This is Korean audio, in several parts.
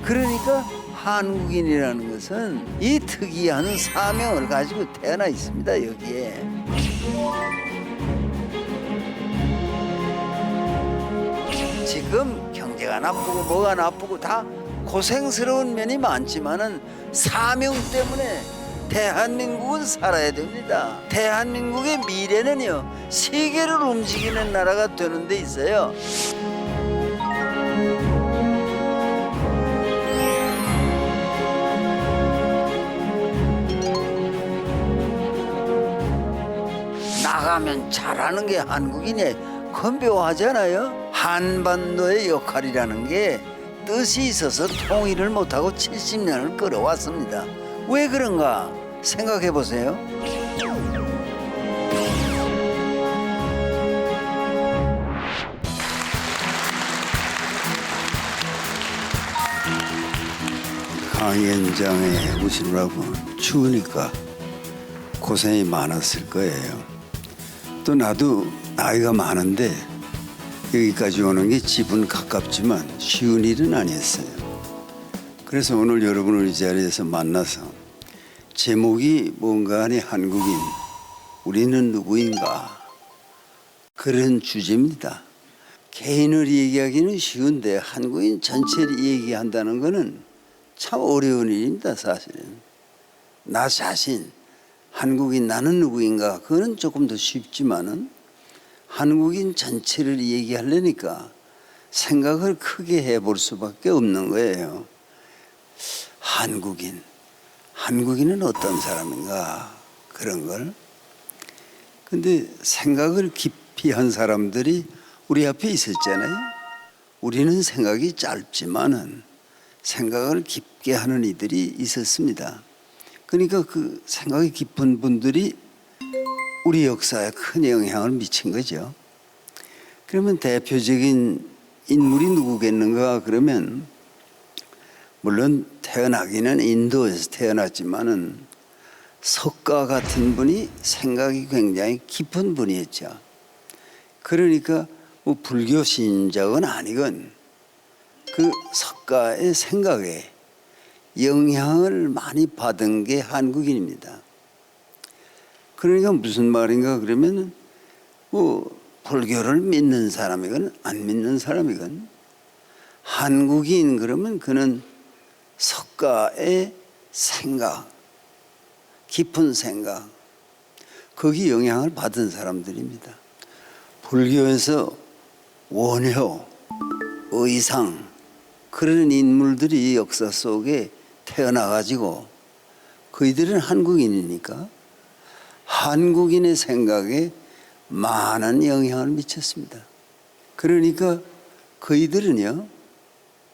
그러니까 한국인이라는 것은 이 특이한 사명을 가지고 태어나 있습니다. 여기에. 지금 경제가 나쁘고 뭐가 나쁘고 다 고생스러운 면이 많지만은 사명 때문에 대한민국은 살아야 됩니다. 대한민국의 미래는요, 세계를 움직이는 나라가 되는 데 있어요. 나가면 잘하는 게 한국인이 건배화하잖아요. 한반도의 역할이라는 게 뜻이 있어서 통일을 못하고 70년을 끌어왔습니다. 왜 그런가 생각해 보세요. 강연장에 오시느라고 추우니까 고생이 많았을 거예요. 또 나도 나이가 많은데 여기까지 오는 게 집은 가깝지만 쉬운 일은 아니었어요. 그래서 오늘 여러분을 이 자리에서 만나서 제목이 뭔가 하니 한국인, 우리는 누구인가, 그런 주제입니다. 개인을 얘기하기는 쉬운데 한국인 전체를 얘기한다는 것은 참 어려운 일입니다. 사실은 나 자신, 한국인 나는 누구인가, 그거는 조금 더 쉽지만은 한국인 전체를 얘기하려니까 생각을 크게 해볼 수밖에 없는 거예요. 한국인은 어떤 사람인가, 그런 걸. 근데 생각을 깊이 한 사람들이 우리 앞에 있었잖아요. 우리는 생각이 짧지만은 생각을 깊게 하는 이들이 있었습니다. 그러니까 그 생각이 깊은 분들이 우리 역사에 큰 영향을 미친 거죠. 그러면 대표적인 인물이 누구겠는가 그러면, 물론 태어나기는 인도에서 태어났지만은 석가 같은 분이 생각이 굉장히 깊은 분이었죠. 그러니까 뭐 불교 신자건 아니건 그 석가의 생각에 영향을 많이 받은 게 한국인입니다. 그러니까 무슨 말인가 그러면 뭐 불교를 믿는 사람이건 안 믿는 사람이건 한국인 그러면 그는 석가의 생각, 깊은 생각, 거기 영향을 받은 사람들입니다. 불교에서 원효, 의상 그런 인물들이 역사 속에 태어나가지고 그이들은 한국인이니까 한국인의 생각에 많은 영향을 미쳤습니다. 그러니까 그이들은요,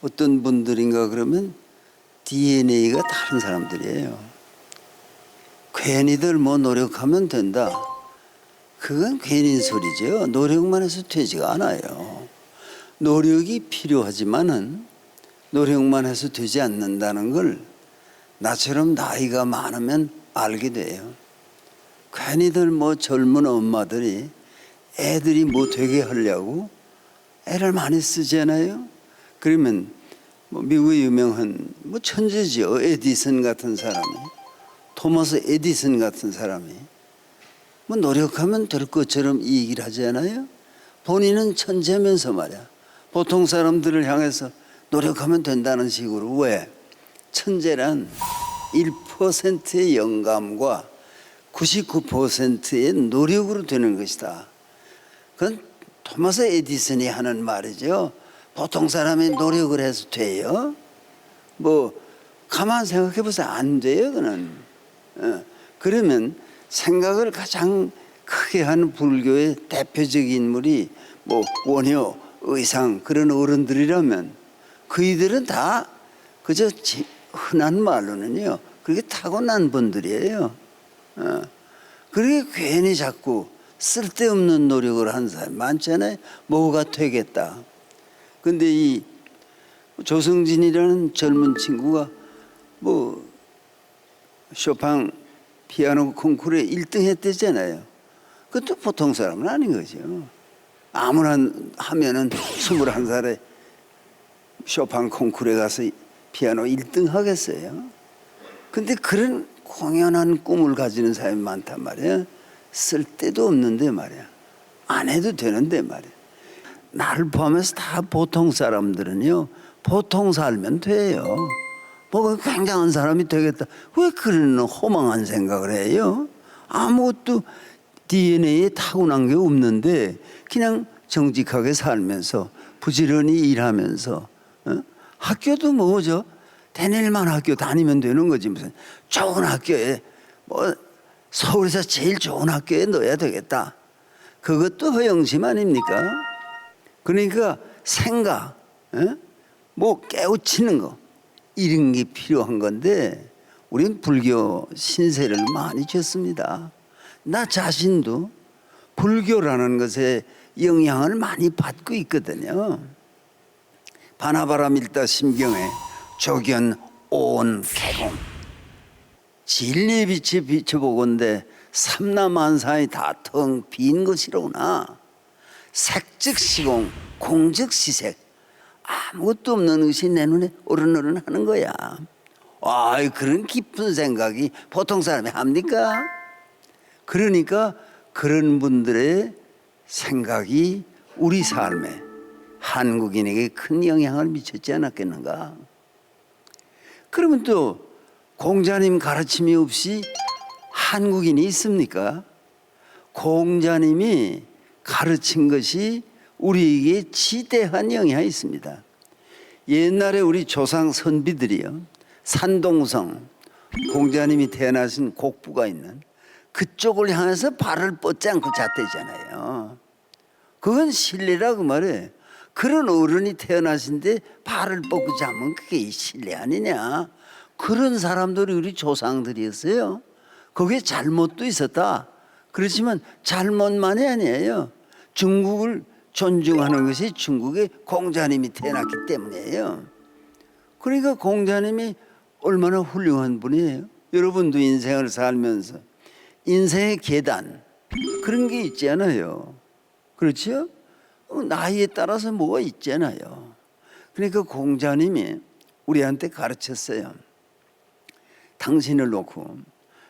어떤 분들인가 그러면 DNA가 다른 사람들이에요. 괜히들 뭐 노력하면 된다, 그건 괜히 소리죠. 노력만 해서 되지가 않아요. 노력이 필요하지만은 노력만 해서 되지 않는다는 걸 나처럼 나이가 많으면 알게 돼요. 괜히들 뭐 젊은 엄마들이 애들이 뭐 되게 하려고 애를 많이 쓰잖아요. 그러면 뭐 미국의 유명한 뭐 천재죠. 에디슨 같은 사람이, 토마스 에디슨 같은 사람이 뭐 노력하면 될 것처럼 이 얘기를 하잖아요. 본인은 천재면서 말이야, 보통 사람들을 향해서 노력하면 된다는 식으로. 왜? 천재란 1%의 영감과 99%의 노력으로 되는 것이다. 그건 토마스 에디슨이 하는 말이죠. 보통 사람이 노력을 해서 돼요? 뭐 가만 생각해 보세요. 안 돼요, 그는. 그러면 생각을 가장 크게 하는 불교의 대표적인 인물이 뭐 원효, 의상 그런 어른들이라면 그이들은 다 그저 흔한 말로는요, 그렇게 타고난 분들이에요. 그렇게 괜히 자꾸 쓸데없는 노력을 하는 사람 많잖아요. 뭐가 되겠다. 근데 이 조성진이라는 젊은 친구가 뭐 쇼팽 피아노 콩쿠르에 1등 했대잖아요. 그것도 보통 사람은 아닌 거죠. 아무나 하면은 21살에 쇼팽 콩쿠르에 가서 피아노 1등 하겠어요? 근데 그런 공연한 꿈을 가지는 사람이 많단 말이야. 쓸데도 없는데 말이야. 안 해도 되는데 말이야. 나를 포함해서 다 보통 사람들은요, 보통 살면 돼요. 뭐 굉장한 사람이 되겠다. 왜 그런 허망한 생각을 해요? 아무것도 DNA에 타고난 게 없는데 그냥 정직하게 살면서 부지런히 일하면서 학교도 뭐죠? 대낼만 학교 다니면 되는 거지. 무슨 좋은 학교에 뭐 서울에서 제일 좋은 학교에 넣어야 되겠다. 그것도 허영심 아닙니까? 그러니까 생각, 뭐 깨우치는 거 이런 게 필요한 건데 우리는 불교 신세를 많이 졌습니다. 나 자신도 불교라는 것에 영향을 많이 받고 있거든요. 바나바람 일다 심경에 조견 온 개공 진리의 빛에 비춰보건대 삼라만상이 다 텅 빈 것이로구나. 색즉 시공 공즉 시색 아무것도 없는 것이 내 눈에 어른어른하는 거야. 와, 그런 깊은 생각이 보통 사람이 합니까? 그러니까 그런 분들의 생각이 우리 삶에 한국인에게 큰 영향을 미쳤지 않았겠는가? 그러면 또 공자님 가르침이 없이 한국인이 있습니까? 공자님이 가르친 것이 우리에게 지대한 영향이 있습니다. 옛날에 우리 조상 선비들이요, 산동성 공자님이 태어나신 곡부가 있는 그쪽을 향해서 발을 뻗지 않고 잤대잖아요. 그건 신뢰라 그 말이에요. 그런 어른이 태어나신데 발을 뻗고 자면 그게 신뢰 아니냐. 그런 사람들이 우리 조상들이었어요. 거기에 잘못도 있었다. 그렇지만 잘못만이 아니에요. 중국을 존중하는 것이 중국의 공자님이 태어났기 때문이에요. 그러니까 공자님이 얼마나 훌륭한 분이에요. 여러분도 인생을 살면서 인생의 계단 그런 게 있잖아요. 그렇죠? 나이에 따라서 뭐가 있잖아요. 그러니까 공자님이 우리한테 가르쳤어요. 당신을 놓고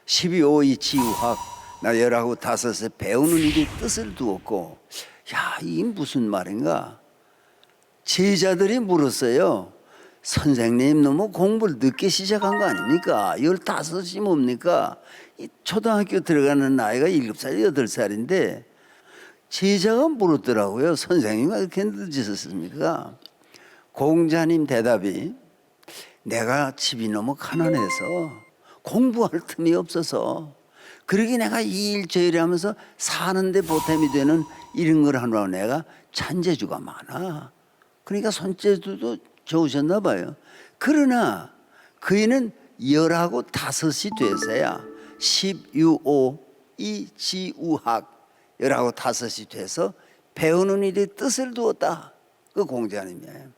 12호의 지우학 나 19, 5에 배우는 일이 뜻을 두었고, 야, 이게 무슨 말인가? 제자들이 물었어요. 선생님 너무 공부를 늦게 시작한 거 아닙니까? 15이 뭡니까? 초등학교 들어가는 나이가 7살, 8살인데 제자가 물었더라고요. 선생님 왜 이렇게 늦으셨습니까? 공자님 대답이 내가 집이 너무 가난해서 공부할 틈이 없어서 그러게 내가 이 일 저 일 하면서 사는데 보탬이 되는 이런 걸 하느라 내가 잔재주가 많아. 그러니까 손재주도 좋으셨나 봐요. 그러나 그이는 19, 5이 돼서야 10유오 이 지우학 19, 5이 돼서 배우는 일에 뜻을 두었다. 그 공자님이에요.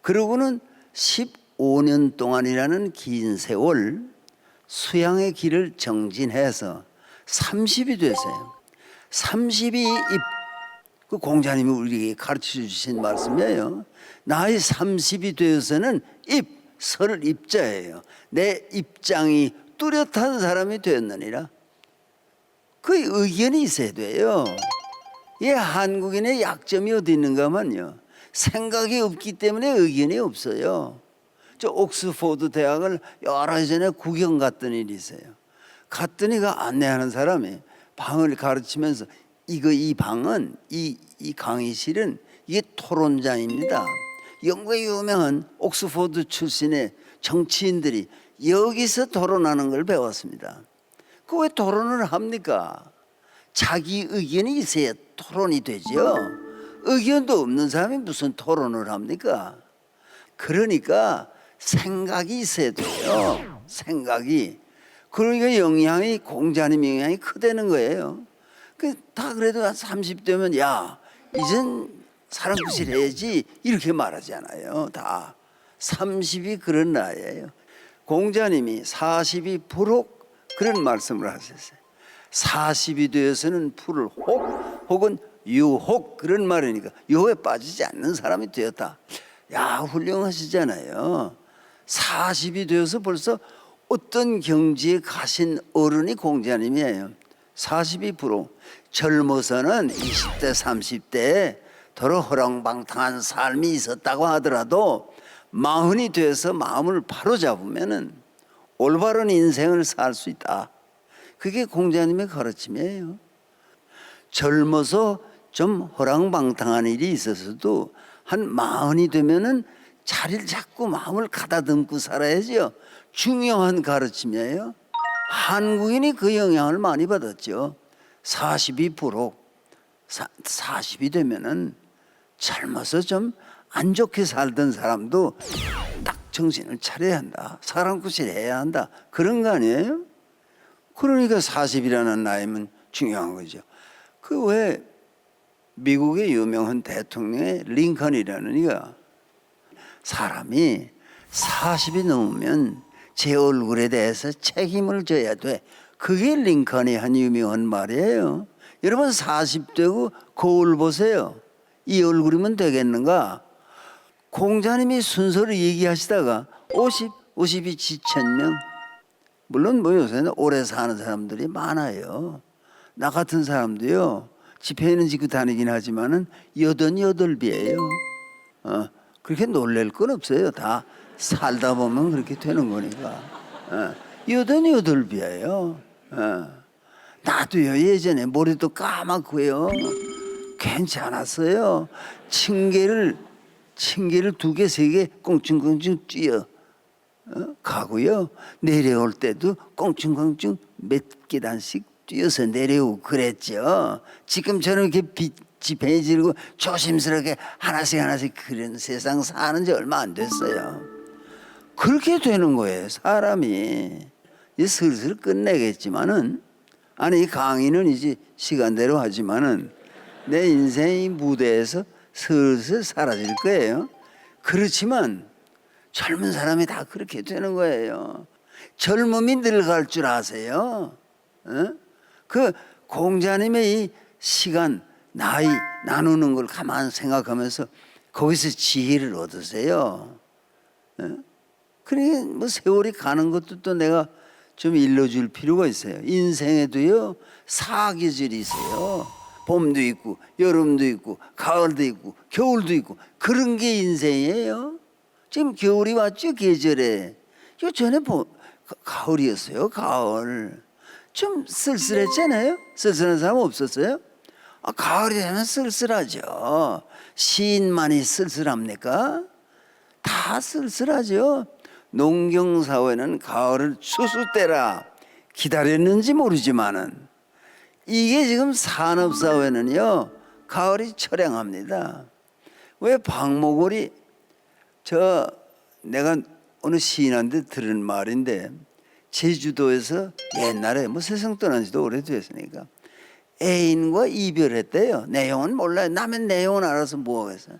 그러고는 15년 동안이라는 긴 세월 수양의 길을 정진해서 30이 됐어요. 30이 그 공자님이 우리에게 가르쳐 주신 말씀이에요. 나이 30이 되어서는 설 입자예요. 내 입장이 뚜렷한 사람이 되었느니라. 그 의견이 있어야 돼요. 이 한국인의 약점이 어디 있는가 하면요, 생각이 없기 때문에 의견이 없어요. 저 옥스포드 대학을 여러 해 전에 구경 갔던 일이 있어요. 갔더니 그 안내하는 사람이 방을 가르치면서 이 방은 이 강의실은 이게 토론장입니다. 영국의 유명한 옥스포드 출신의 정치인들이 여기서 토론하는 걸 배웠습니다. 그 왜 토론을 합니까? 자기 의견이 있어야 토론이 되죠. 의견도 없는 사람이 무슨 토론을 합니까? 그러니까 생각이 있어야 돼요. 생각이. 그러니까 영향이 공자님 영향이 크다는 거예요. 다 그래도 한 30대면 야 이젠 사랑구실 해야지 이렇게 말하잖아요. 다 30이 그런 나이예요. 공자님이 40이 불혹 그런 말씀을 하셨어요. 40이 되어서는 풀을 혹은 유혹 그런 말이니까 유혹에 빠지지 않는 사람이 되었다. 야 훌륭하시잖아요. 40이 되어서 벌써 어떤 경지에 가신 어른이 공자님이에요. 42% 젊어서는 20대 30대에 더러 허랑방탕한 삶이 있었다고 하더라도 40이 돼서 마음을 바로잡으면은 올바른 인생을 살 수 있다. 그게 공자님의 가르침이에요. 젊어서 좀 허랑방탕한 일이 있어서도 한 40이 되면은 자리를 잡고 마음을 가다듬고 살아야죠. 중요한 가르침이에요. 한국인이 그 영향을 많이 받았죠. 42% 40이 되면은 젊어서 좀 안 좋게 살던 사람도 딱 정신을 차려야 한다. 사람 구실해야 한다. 그런 거 아니에요? 그러니까 40이라는 나이면 중요한 거죠. 그 왜 미국의 유명한 대통령의 링컨이라는 이가 사람이 40이 넘으면 제 얼굴에 대해서 책임을 져야 돼. 그게 링컨이 한 유명한 말이에요. 여러분 40되고 거울 보세요. 이 얼굴이면 되겠는가? 공자님이 순서를 얘기하시다가 50이 지천명. 물론 뭐 요새는 오래 사는 사람들이 많아요. 나 같은 사람도요. 지폐는 지고 다니긴 하지만은 88비예요. 그렇게 놀랄 건 없어요. 다 살다 보면 그렇게 되는 거니까. 88비예요. 나도요 예전에 머리도 까맣고요. 괜찮았어요. 층계를 2개, 3개 꽁충꽁충 뛰어 가고요. 내려올 때도 꽁충꽁충 몇 계단씩 뛰어서 내려오고 그랬죠. 지금처럼 이렇게 지폐 지르고 조심스럽게 하나씩 그런 세상 사는 지 얼마 안 됐어요. 그렇게 되는 거예요. 사람이 이제 슬슬 끝내겠지만은 아니 강의는 이제 시간대로 하지만은 내 인생이 무대에서 슬슬 사라질 거예요. 그렇지만 젊은 사람이 다 그렇게 되는 거예요. 젊음이 늙어갈 줄 아세요? 그 공자님의 이 시간, 나이 나누는 걸 가만 생각하면서 거기서 지혜를 얻으세요. 그러니까 뭐 세월이 가는 것도 또 내가 좀 일러줄 필요가 있어요. 인생에도요 4계절이 있어요. 봄도 있고 여름도 있고 가을도 있고 겨울도 있고 그런 게 인생이에요. 지금 겨울이 왔죠. 계절에 요 전에 가을이었어요. 가을 좀 쓸쓸했잖아요. 쓸쓸한 사람 없었어요? 가을이 되면 쓸쓸하죠. 시인만이 쓸쓸합니까? 다 쓸쓸하죠. 농경사회는 가을을 추수 때라 기다렸는지 모르지만은 이게 지금 산업사회는요 가을이 처량합니다. 왜 박목월이 내가 어느 시인한테 들은 말인데 제주도에서 옛날에 뭐 세상 떠난 지도 오래됐으니까 애인과 이별했대요. 내용은 몰라요. 남의 내용은 알아서 뭐하겠어요.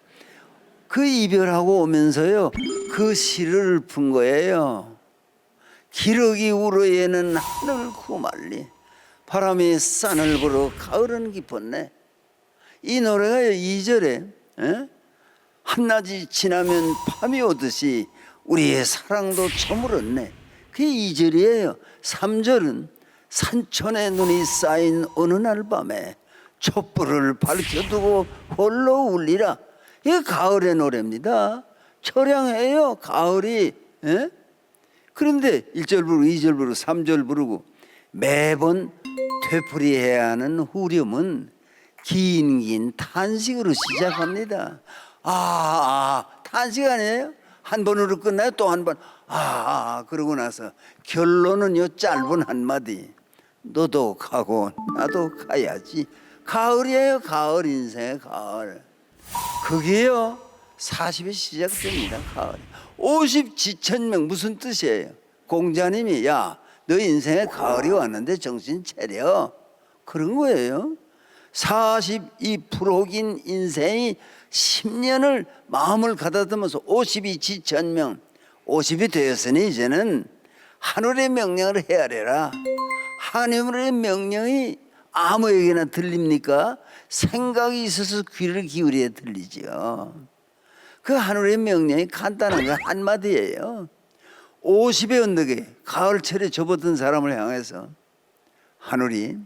그 이별하고 오면서요 그 시를 푼 거예요. 기러기 울어에는 하늘 구말리 바람이 산을 불어 가을은 깊었네. 이 노래가 2절에 한낮이 지나면 밤이 오듯이 우리의 사랑도 저물었네. 그게 2절이에요. 3절은 산천에 눈이 쌓인 어느 날 밤에 촛불을 밝혀두고 홀로 울리라. 이게 가을의 노래입니다. 처량해요 가을이. 그런데 1절 부르고 2절 부르고 3절 부르고 매번 되풀이해야 하는 후렴은 긴 탄식으로 시작합니다. 탄식 아니에요? 한 번으로 끝나요? 또 한 번. 그러고 나서 결론은요 짧은 한마디. 너도 가고 나도 가야지. 가을이에요. 가을 인생의 가을. 그게요 40이 시작됩니다. 가을. 50 지천명 무슨 뜻이에요? 공자님이 너 인생에 가을이 왔는데 정신 차려. 그런 거예요. 42%긴 인생이 10년을 마음을 가다듬어서 50이 지천명 50이 되었으니 이제는 하늘의 명령을 헤아려라. 하늘의 명령이 아무에게나 들립니까? 생각이 있어서 귀를 기울여야 들리죠. 그 하늘의 명령이 간단한 거 한마디예요. 50의 언덕에 가을철에 접어든 사람을 향해서 하늘이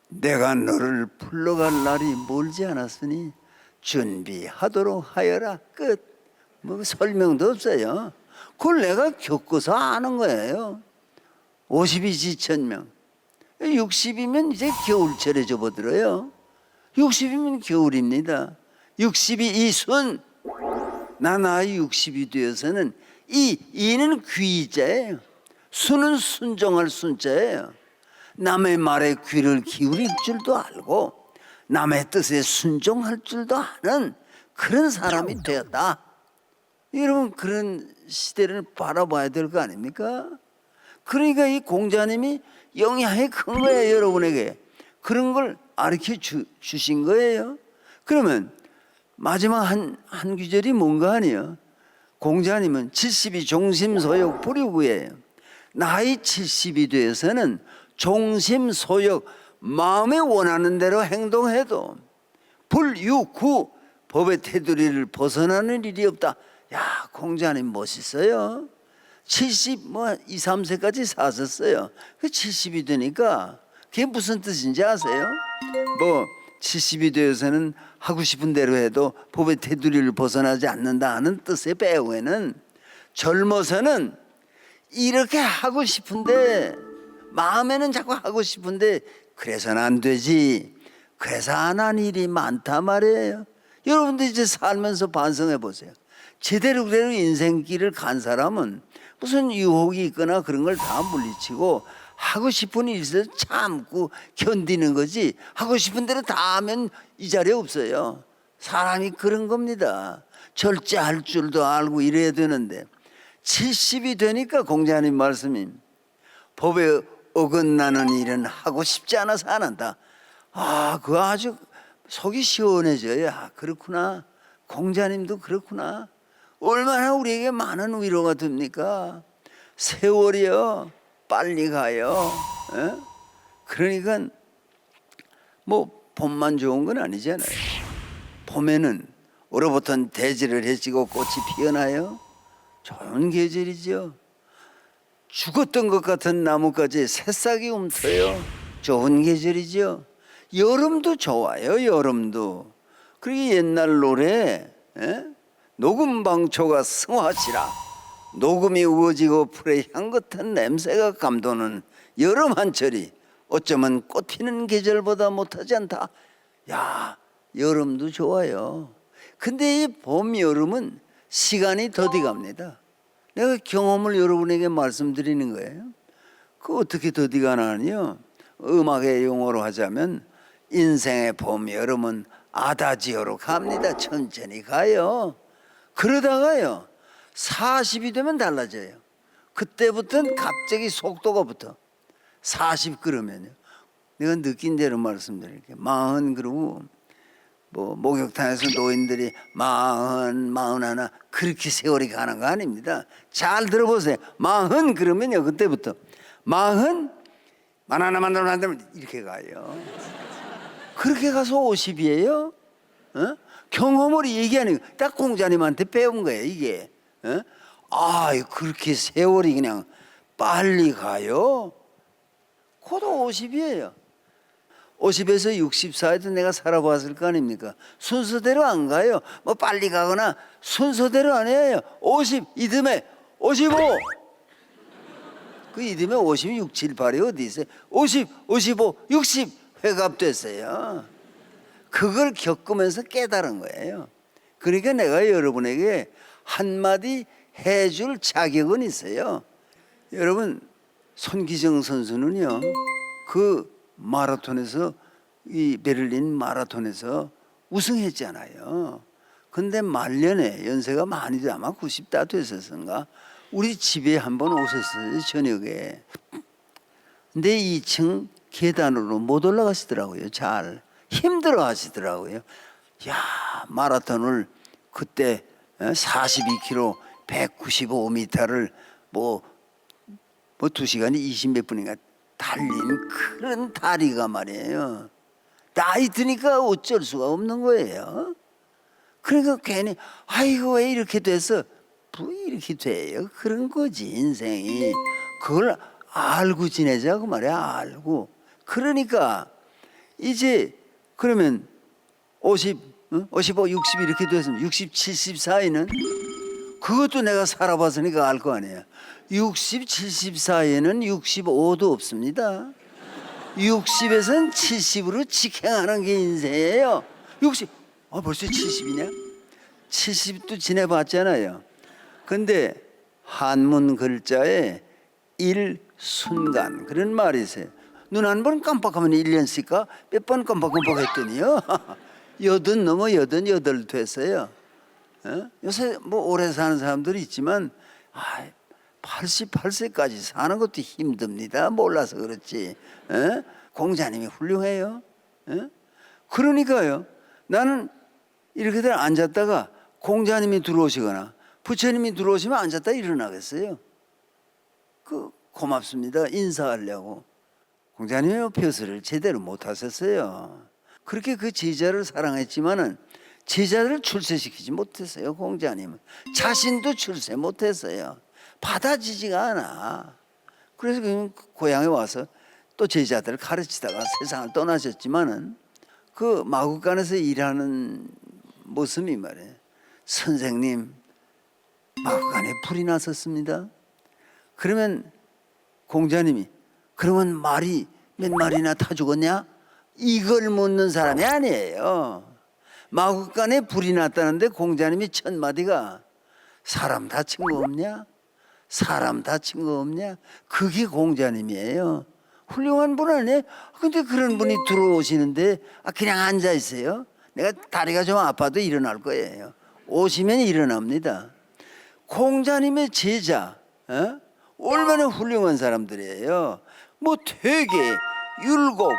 내가 너를 불러갈 날이 멀지 않았으니 준비하도록 하여라. 끝. 뭐 설명도 없어요. 그걸 내가 겪어서 아는 거예요. 50이 지천명, 60이면 이제 겨울철에 접어들어요. 60이면 겨울입니다. 60이 이순, 나 나이 60이 되어서는 이는 귀자예요. 순은 순종할 순자예요. 남의 말에 귀를 기울일 줄도 알고 남의 뜻에 순종할 줄도 아는 그런 사람이 되었다. 여러분, 그런 시대를 바라봐야 될 거 아닙니까? 그러니까 이 공자님이 영향이 큰 거예요. 여러분에게 그런 걸 가르쳐 주신 거예요. 그러면 마지막 한 구절이 뭔가 아니에요. 공자님은 70이 종심소욕 불유구예요. 나이 70이 되어서는 종심소욕, 마음에 원하는 대로 행동해도 불유구, 법의 테두리를 벗어나는 일이 없다. 야, 공자님 멋있어요. 70, 2, 3세까지 사셨어요. 그 70이 되니까 그게 무슨 뜻인지 아세요? 70이 되어서는 하고 싶은 대로 해도 법의 테두리를 벗어나지 않는다 하는 뜻의 배후에는 젊어서는 이렇게 하고 싶은데 마음에는 자꾸 하고 싶은데 그래서는 안 되지. 그래서 안 한 일이 많다 말이에요. 여러분들 이제 살면서 반성해 보세요. 제대로 인생길을 간 사람은 무슨 유혹이 있거나 그런 걸 다 물리치고 하고 싶은 일을 참고 견디는 거지, 하고 싶은 대로 다 하면 이 자리에 없어요. 사람이 그런 겁니다. 절제할 줄도 알고 이래야 되는데 70이 되니까 공자님 말씀이 법에 어긋나는 일은 하고 싶지 않아서 안 한다. 그거 아주 속이 시원해져요. 그렇구나. 공자님도 그렇구나. 얼마나 우리에게 많은 위로가 됩니까? 세월이요 빨리 가요. 그러니까 봄만 좋은 건 아니잖아요. 봄에는 얼어붙은 대지를 헤치고 꽃이 피어나요. 좋은 계절이죠. 죽었던 것 같은 나무까지 새싹이 움트요. 좋은 계절이죠. 여름도 좋아요. 여름도. 그리고 옛날 노래 녹음방초가 승화치라 녹음이 우거지고 풀의 향긋한 냄새가 감도는 여름 한철이 어쩌면 꽃피는 계절보다 못하지 않다. 야, 여름도 좋아요. 근데 이 봄, 여름은 시간이 더디 갑니다. 내가 경험을 여러분에게 말씀드리는 거예요. 그 어떻게 더디 가나요? 음악의 용어로 하자면 인생의 봄, 여름은 아다지오로 갑니다. 천천히 가요. 그러다가요 40이 되면 달라져요. 그때부터는 갑자기 속도가 붙어. 40 그러면요, 내가 느낀 대로 말씀드릴게요. 40 그러고 목욕탕에서 노인들이 40, 41 그렇게 세월이 가는 거 아닙니다. 잘 들어보세요. 40 그러면요 그때부터 40 만하나 만들면 이렇게 가요. 그렇게 가서 50이에요. 경험을 얘기하는 거. 딱 공자님한테 배운 거예요 이게. 그렇게 세월이 그냥 빨리 가요. 그것도 50이에요 50에서 60 사이도 내가 살아봤을 거 아닙니까? 순서대로 안 가요. 빨리 가거나 순서대로 안 해요. 50 이듬해 55 그 이듬해 56, 7, 8이 어디 있어요? 50, 55, 60 회갑됐어요. 그걸 겪으면서 깨달은 거예요. 그러니까 내가 여러분에게 한마디 해줄 자격은 있어요. 여러분, 손기정 선수는요 그 마라톤에서, 이 베를린 마라톤에서 우승했잖아요. 근데 말년에 연세가 많이 돼, 아마 90 다 됐었는가, 우리 집에 한번 오셨어요 저녁에. 근데 2층 계단으로 못 올라가시더라고요. 잘 힘들어 하시더라고요. 야, 마라톤을 그때 42km 195m를 2시간에 20몇 분인가 달린 그런 다리가 말이에요. 나이 드니까 어쩔 수가 없는 거예요. 그러니까 괜히 아이고 왜 이렇게 돼서 이렇게 돼요. 그런 거지 인생이. 그걸 알고 지내자고 말이야. 알고. 그러니까 이제 그러면 50, 55, 60 이렇게 됐으면 60, 70 사이는 그것도 내가 살아봤으니까 알 거 아니에요. 60, 70 사이에는 65도 없습니다. 60에선 70으로 직행하는 게 인생이에요. 60, 벌써 70이냐? 70도 지내봤잖아요. 근데 한문 글자에 일순간 그런 말이 있어요. 눈 한 번 깜빡하면 1년 쓸까? 몇 번 깜빡했더니요. 80 넘어 88 됐어요. 요새 뭐 오래 사는 사람들이 있지만 88세까지 사는 것도 힘듭니다. 몰라서 그렇지. 공자님이 훌륭해요. 그러니까요. 나는 이렇게들 앉았다가 공자님이 들어오시거나 부처님이 들어오시면 앉았다 일어나겠어요. 고맙습니다. 인사하려고. 공자님이 벼슬을 제대로 못 하셨어요. 그렇게 그 제자를 사랑했지만은 제자를 출세시키지 못했어요. 공자님은 자신도 출세 못했어요. 받아지지가 않아. 그래서 그냥 고향에 와서 또 제자들을 가르치다가 세상을 떠나셨지만은 그 마국간에서 일하는 모습이 말이에요. 선생님, 마국간에 불이 났었습니다. 그러면 공자님이 그러면 말이 몇 마리나 타 죽었냐? 이걸 묻는 사람이 아니에요. 마국간에 불이 났다는데 공자님이 첫 마디가 사람 다친 거 없냐? 사람 다친 거 없냐? 그게 공자님이에요. 훌륭한 분 아니에요? 근데 그런 분이 들어오시는데 그냥 앉아 있어요. 내가 다리가 좀 아파도 일어날 거예요. 오시면 일어납니다. 공자님의 제자, 얼마나 훌륭한 사람들이에요. 뭐 퇴계, 율곡,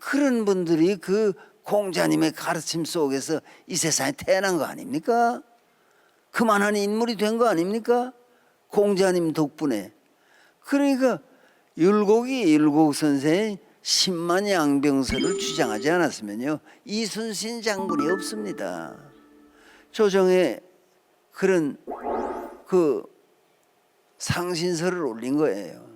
그런 분들이 그 공자님의 가르침 속에서 이 세상에 태어난 거 아닙니까? 그만한 인물이 된 거 아닙니까? 공자님 덕분에. 그러니까 율곡 선생의 10만 양병설을 주장하지 않았으면요 이순신 장군이 없습니다. 조정에 그런 그 상신설을 올린 거예요.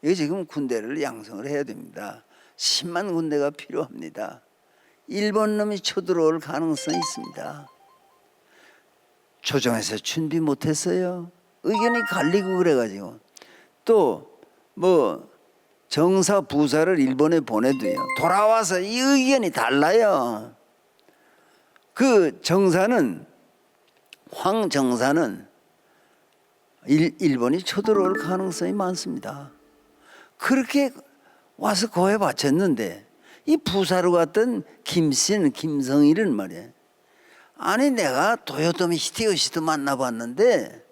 이게 지금 군대를 양성을 해야 됩니다. 10만 군대가 필요합니다. 일본 놈이 쳐들어올 가능성이 있습니다. 조정에서 준비 못했어요. 의견이 갈리고 그래가지고 또 뭐 정사 부사를 일본에 보내도요 돌아와서 이 의견이 달라요. 그 정사는 황정사는 일본이 쳐들어올 가능성이 많습니다. 그렇게 와서 고해 바쳤는데 이 부사로 갔던 김신, 김성일은 말이에요. 아니 내가 도요토미 히데요시도 만나봤는데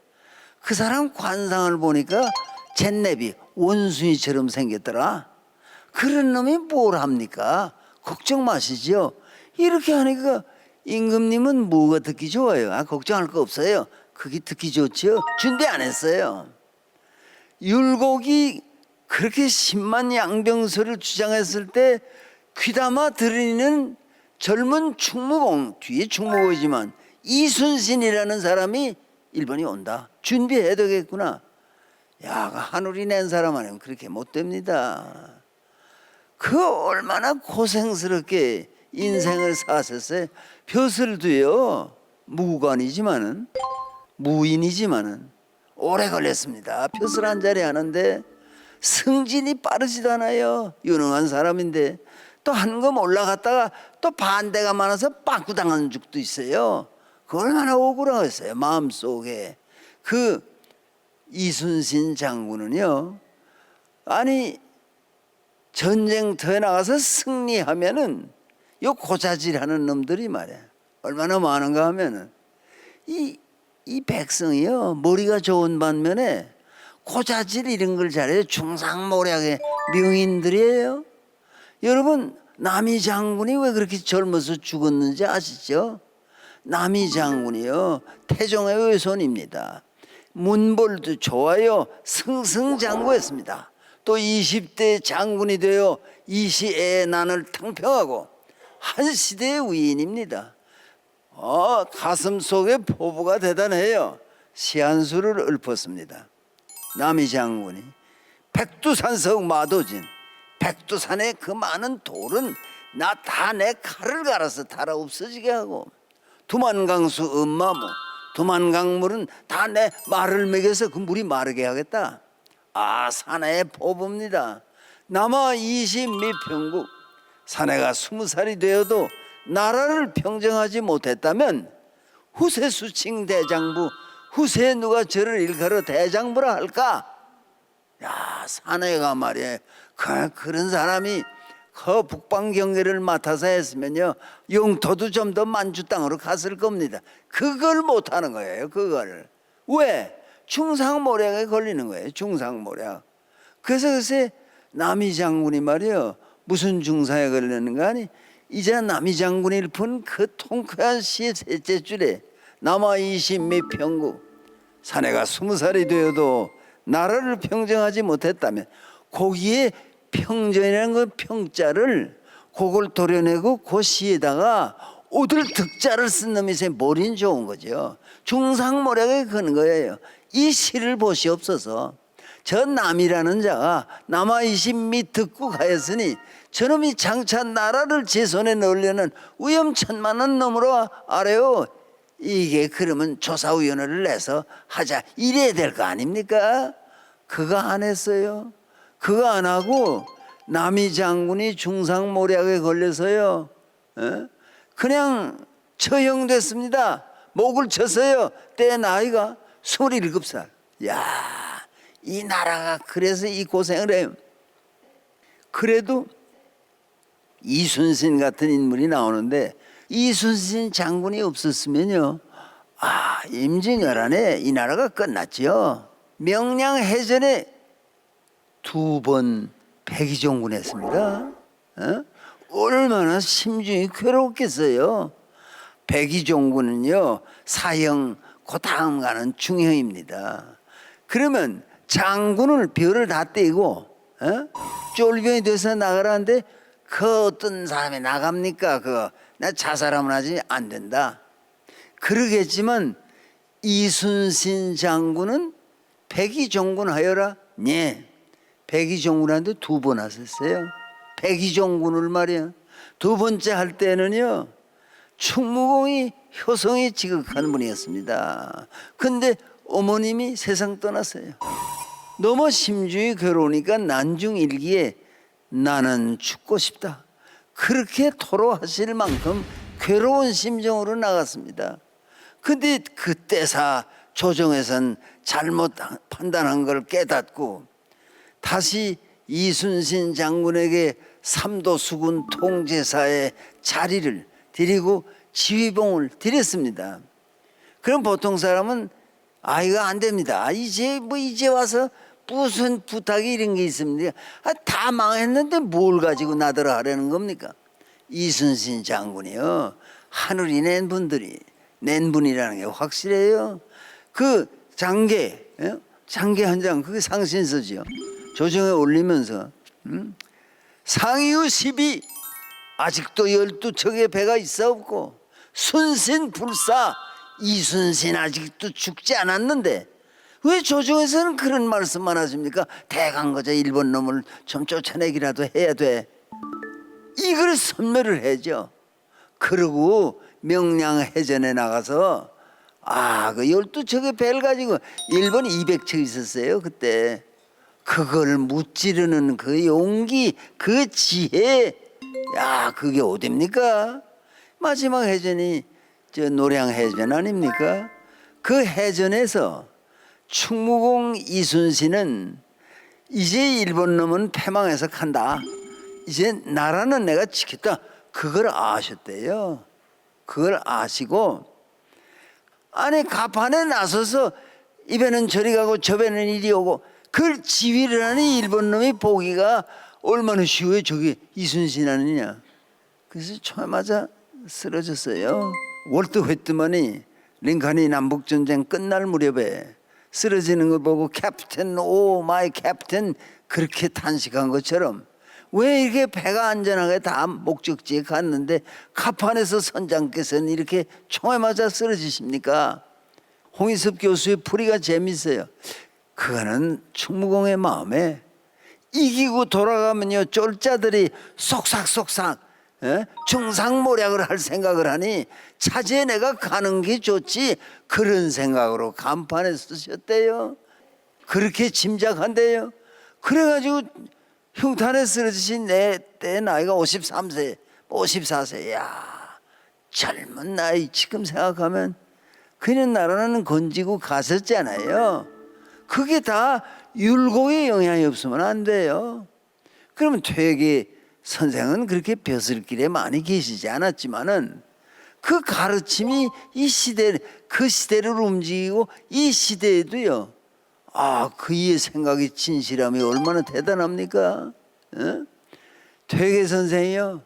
그 사람 관상을 보니까 잿내비 원숭이처럼 생겼더라. 그런 놈이 뭘 합니까? 걱정 마시죠. 이렇게 하니까 임금님은 뭐가 듣기 좋아요? 걱정할 거 없어요. 그게 듣기 좋죠. 준비 안 했어요. 율곡이 그렇게 10만 양병설을 주장했을 때 귀담아 들으는 젊은 충무공, 뒤에 충무공이지만 이순신이라는 사람이 일본이 온다. 준비해야 되겠구나. 하늘이 낸 사람 아니면 그렇게 못 됩니다. 그 얼마나 고생스럽게 인생을 사셨어요. 벼슬도요 무관이지만은 무인이지만은 오래 걸렸습니다. 벼슬 한 자리 하는데 승진이 빠르지도 않아요. 유능한 사람인데 또 한 검 올라갔다가 또 반대가 많아서 빵꾸당하는 적도 있어요. 그 얼마나 억울하겠어요. 마음속에. 그 이순신 장군은요 아니 전쟁터에 나가서 승리하면은 요 고자질하는 놈들이 말이야 얼마나 많은가 하면은 이 백성이요 머리가 좋은 반면에 고자질 이런 걸 잘해요. 중상모략의 명인들이에요. 여러분 남이 장군이 왜 그렇게 젊어서 죽었는지 아시죠? 남이 장군이요 태종의 외손입니다. 문벌도 좋아요. 승승장구했습니다. 또 20대 장군이 되어 이시애의 난을 탕평하고 한 시대의 위인입니다. 가슴 속에 포부가 대단해요. 시한수를 읊었습니다. 남이 장군이 백두산성 마도진, 백두산의 그 많은 돌은 나 다 내 칼을 갈아서 달아 없어지게 하고, 두만강수 음마모, 두만강물은 다 내 말을 먹여서 그 물이 마르게 하겠다. 아, 사내의 포부입니다. 남아 20미평국, 사내가 20살이 되어도 나라를 평정하지 못했다면 후세 수칭 대장부, 후세에 누가 저를 일컬어 대장부라 할까? 야, 사내가 말이야, 그런 사람이 그 북방 경계를 맡아서 했으면요, 영토도 좀 더 만주 땅으로 갔을 겁니다. 그걸 못하는 거예요. 그걸 왜? 중상모략에 걸리는 거예요. 중상모략. 그래서 글쎄 남이 장군이 말이요, 무슨 중상에 걸리는가 하니, 이제 남이 장군이 읊은 그 통쾌한 시의 셋째 줄에 남아 20미평국, 사내가 20살이 되어도 나라를 평정하지 못했다면, 거기에 평정이라는 그 평자를 그걸 도려내고 그 시에다가 오들 득자를 쓴 놈이 제 머리는 좋은 거죠. 중상모략에 거는 거예요. 이 시를 보시옵소서. 저 남이라는 자가 남아 20미 듣고 가였으니 저놈이 장차 나라를 제 손에 넣으려는 위험천만한 놈으로 알아요. 이게 그러면 조사위원회를 내서 하자 이래야 될 거 아닙니까? 그거 안 했어요. 그거 안 하고 남이 장군이 중상모략에 걸려서요, 그냥 처형됐습니다. 목을 쳤어요. 때 나이가 27살. 야, 이 나라가 그래서 이 고생을 해요. 그래도 이순신 같은 인물이 나오는데, 이순신 장군이 없었으면요, 아, 임진왜란에 이 나라가 끝났죠. 명량해전에 2번 백의종군했습니다. 얼마나 심중이 괴롭겠어요. 백의종군은요, 사형 그 다음 가는 중형입니다. 그러면 장군을 별을 다 떼고 쫄병이 돼서 나가라는데 그 어떤 사람이 나갑니까? 나 자살하면 하지 안 된다. 그러겠지만 이순신 장군은 백의종군 하여라. 네, 백의종군한테 2번 하셨어요. 백의종군을 말이야. 2번째 할 때는요, 충무공이 효성이 지극한 분이었습니다. 근데 어머님이 세상 떠났어요. 너무 심중이 괴로우니까 난중일기에 나는 죽고 싶다, 그렇게 토로하실 만큼 괴로운 심정으로 나갔습니다. 근데 그때사 조정에선 잘못 판단한 걸 깨닫고 다시 이순신 장군에게 삼도수군 통제사의 자리를 드리고 지휘봉을 드렸습니다. 그럼 보통 사람은 이거 안 됩니다. 이제 와서 무슨 부탁이 이런 게 있습니까? 다 망했는데 뭘 가지고 나더러 하려는 겁니까? 이순신 장군이요, 하늘이 낸 분이라는 게 확실해요. 그 장계 한 장, 그게 상신서지요. 조정에 올리면서 상이유 12, 아직도 12척의 배가 있사옵고 순신불사, 이순신 아직도 죽지 않았는데 왜 조정에서는 그런 말씀만 하십니까? 대강거자 일본 놈을 좀 쫓아내기라도 해야 돼. 이걸 선멸을 해죠. 그러고 명량해전에 나가서 그 12척의 배를 가지고 일본 200척 있었어요 그때. 그걸 무찌르는 그 용기, 그 지혜, 야, 그게 어딥니까? 마지막 해전이 저 노량해전 아닙니까? 그 해전에서 충무공 이순신은 이제 일본 놈은 패망해서 간다, 이제 나라는 내가 지켰다, 그걸 아셨대요. 그걸 아시고 가판에 나서서 이배는 저리 가고 저배는 이리 오고 그걸 지휘를 하는 일본 놈이 보기가 얼마나 쉬워요. 저기 이순신 아니냐. 그래서 처음 맞아 쓰러졌어요. 월드 웨트만이 링컨이 남북전쟁 끝날 무렵에 쓰러지는 걸 보고 캡틴, 오 마이 캡틴, 그렇게 탄식한 것처럼 왜 이렇게 배가 안전하게 다 목적지에 갔는데 가판에서 선장께서는 이렇게 총에 맞아 쓰러지십니까? 홍희섭 교수의 풀이가 재밌어요. 그거는 충무공의 마음에 이기고 돌아가면요 쫄자들이 쏙삭쏙삭 중상모략을 할 생각을 하니 차지해 내가 가는 게 좋지, 그런 생각으로 간판에 쓰셨대요. 그렇게 짐작한대요. 그래가지고 흉탄에 쓰러지신 때 나이가 53세 54세. 야, 젊은 나이 지금 생각하면 그냥 나라는 건지고 갔었잖아요. 그게 다 율곡의 영향이 없으면 안 돼요. 그러면 퇴계 선생은 그렇게 벼슬길에 많이 계시지 않았지만은 그 가르침이 이 시대, 그 시대를 움직이고 이 시대에도요, 그의 생각이 진실함이 얼마나 대단합니까? 퇴계 선생이요,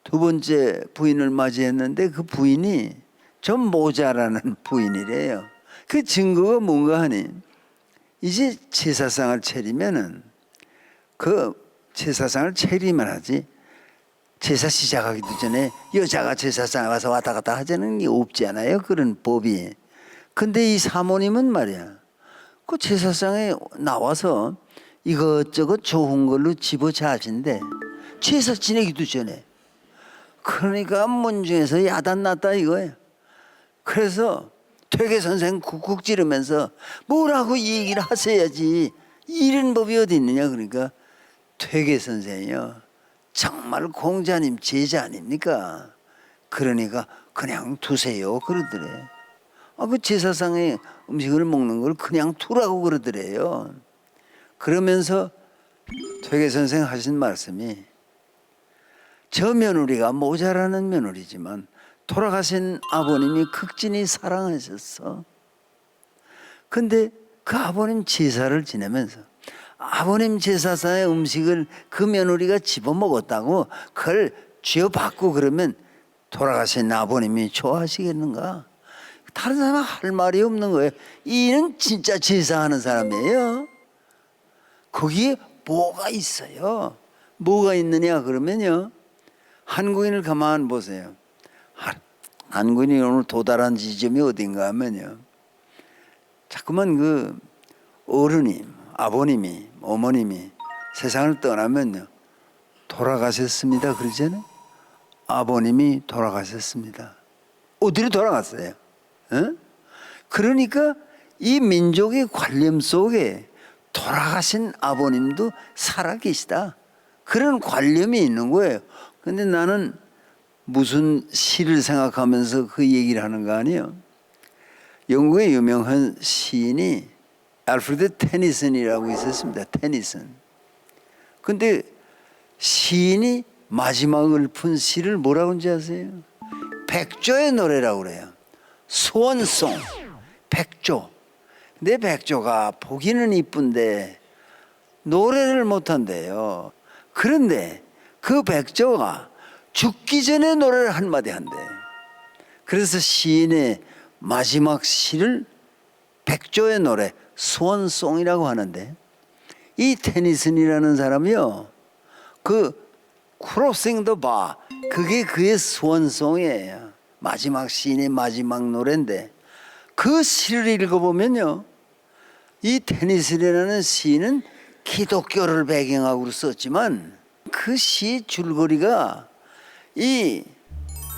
두 번째 부인을 맞이했는데 그 부인이 좀 모자라는 부인이래요. 그 증거가 뭔가 하니, 이제 제사상을 차리면은 그 제사상을 차리면 하지, 제사 시작하기도 전에 여자가 제사상에 와서 왔다 갔다 하자는 게 없잖아요, 그런 법이. 근데 이 사모님은 말이야, 그 제사상에 나와서 이것저것 좋은 걸로 집어자신데 제사 지내기도 전에. 그러니까 문중에서 야단났다 이거예요. 그래서 퇴계 선생 쿡쿡 찌르면서 뭐라고 이 얘기를 하셔야지, 이런 법이 어디 있느냐. 그러니까 퇴계 선생이요, 정말 공자님 제자 아닙니까? 그러니까 그냥 두세요 그러더래. 그 제사상에 음식을 먹는 걸 그냥 두라고 그러더래요. 그러면서 퇴계 선생 하신 말씀이, 저 며느리가 모자라는 며느리지만 돌아가신 아버님이 극진히 사랑하셨어. 근데 그 아버님 제사를 지내면서 아버님 제사상의 음식을 그 며느리가 집어먹었다고 그걸 쥐어받고 그러면 돌아가신 아버님이 좋아하시겠는가? 다른 사람은 할 말이 없는 거예요. 이는 진짜 제사하는 사람이에요. 거기에 뭐가 있어요? 뭐가 있느냐 그러면요, 한국인을 가만 보세요. 한국인이 오늘 도달한 지점이 어딘가 하면요, 자꾸만 그 어른이, 아버님이, 어머님이 세상을 떠나면요, 돌아가셨습니다 그러잖아요. 아버님이 돌아가셨습니다. 어디로 돌아갔어요? 그러니까 이 민족의 관념 속에 돌아가신 아버님도 살아계시다, 그런 관념이 있는 거예요. 근데 나는 무슨 시를 생각하면서 그 얘기를 하는 거 아니에요. 영국의 유명한 시인이 알프레드 테니슨이라고 있었습니다. 테니슨. 근데 시인이 마지막을 푼 시를 뭐라고 하는지 아세요? 백조의 노래라고 그래요. 스원송, 백조. 근데 백조가 보기는 이쁜데 노래를 못한대요. 그런데 그 백조가 죽기 전에 노래를 한마디 한대. 그래서 시인의 마지막 시를 백조의 노래, 스원송이라고 하는데, 이 테니슨이라는 사람이요, 그 크로싱 더 바, 그게 그의 스원송이에요. 마지막 시인의 마지막 노래인데, 그 시를 읽어보면요, 이 테니슨이라는 시인은 기독교를 배경으로 썼지만 그 시 줄거리가, 이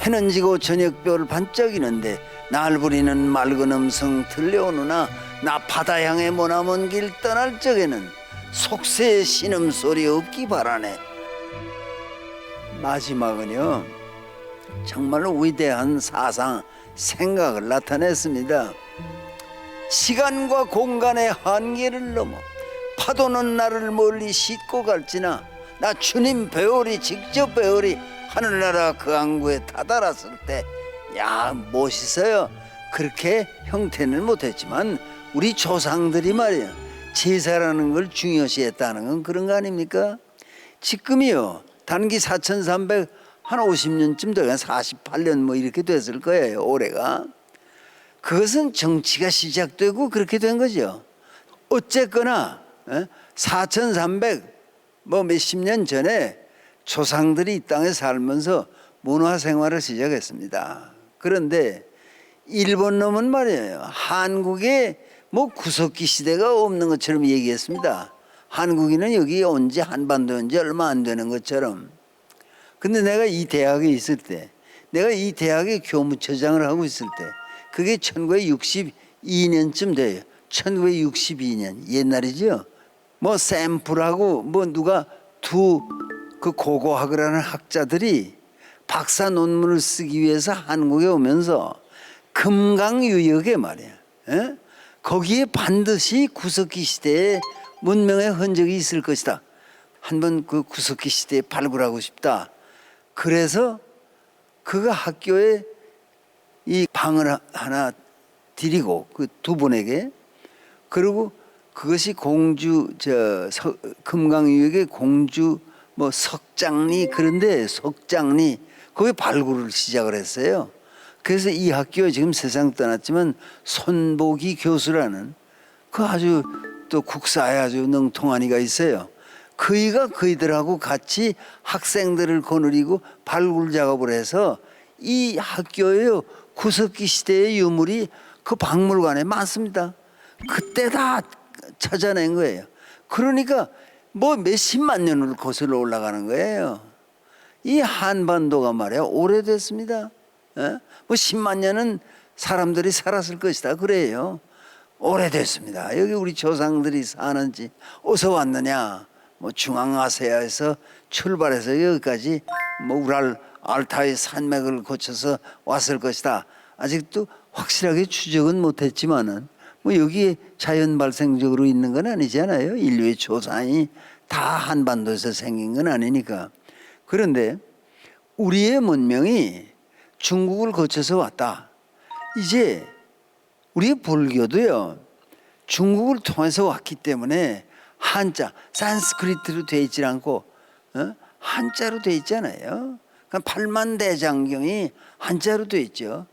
해는 지고 저녁별 반짝이는데 날 부리는 맑은 음성 들려오느나 나 바다 향해 머나먼 길 떠날 적에는 속세의 신음소리 없기 바라네. 마지막은요, 정말로 위대한 사상, 생각을 나타냈습니다. 시간과 공간의 한계를 넘어 파도는 나를 멀리 싣고 갈지나 나 주님 배우리, 직접 배우리. 하늘나라 그 항구에 다다랐을 때, 야, 멋있어요. 그렇게 형태는 못했지만 우리 조상들이 말이야, 제사라는 걸 중요시했다는 건 그런 거 아닙니까? 지금이요, 단기 4350년쯤 돼가 48년 뭐 이렇게 됐을 거예요, 올해가. 그것은 정치가 시작되고 그렇게 된 거죠. 어쨌거나 4300 뭐 몇십 년 전에 조상들이 이 땅에 살면서 문화 생활을 시작했습니다. 그런데 일본 놈은 말이에요. 한국에 뭐 구석기 시대가 없는 것처럼 얘기했습니다. 한국인은 여기 온 지 한반도에 온 지 얼마 안 되는 것처럼. 근데 내가 이 대학에 있을 때, 내가 이 대학의 교무처장을 하고 있을 때, 그게 1962년쯤 돼요. 1962년 옛날이죠. 뭐 샘플하고 뭐 누가 그 고고학을 학자들이 박사 논문을 쓰기 위해서 한국에 오면서 금강유역에 말이야, 에? 거기에 반드시 구석기 시대의 문명의 흔적이 있을 것이다. 한번 그 구석기 시대에 발굴하고 싶다. 그래서 그가 학교에 이 방을 하나 드리고 그 두 분에게, 그리고 그것이 금강유역의 공주 뭐 석장리, 그런데 석장리 거기 발굴을 시작을 했어요. 그래서 이 학교에 지금 세상 떠났지만 손보기 교수라는 그 아주 또 국사에 아주 능통한 이가 있어요. 그이가 그이들하고 같이 학생들을 거느리고 발굴 작업을 해서 이 학교의 구석기 시대의 유물이 그 박물관에 많습니다. 그때 다 찾아낸 거예요. 그러니까 뭐 몇십만 년을 거슬러 올라가는 거예요. 이 한반도가 말이야 오래됐습니다. 뭐 10만 년은 사람들이 살았을 것이다 그래요. 오래됐습니다. 여기 우리 조상들이 사는지 어디서 왔느냐, 뭐 중앙아시아에서 출발해서 여기까지 뭐 우랄 알타이 산맥을 거쳐서 왔을 것이다. 아직도 확실하게 추적은 못했지만은 뭐 여기에 자연 발생적으로 있는 건 아니잖아요. 인류의 조상이 다 한반도에서 생긴 건 아니니까. 그런데 우리의 문명이 중국을 거쳐서 왔다. 이제 우리 불교도요, 중국을 통해서 왔기 때문에 한자, 산스크리트로 돼 있지 않고 한자로 돼 있잖아요. 그러니까 팔만대장경이 한자로 돼 있죠.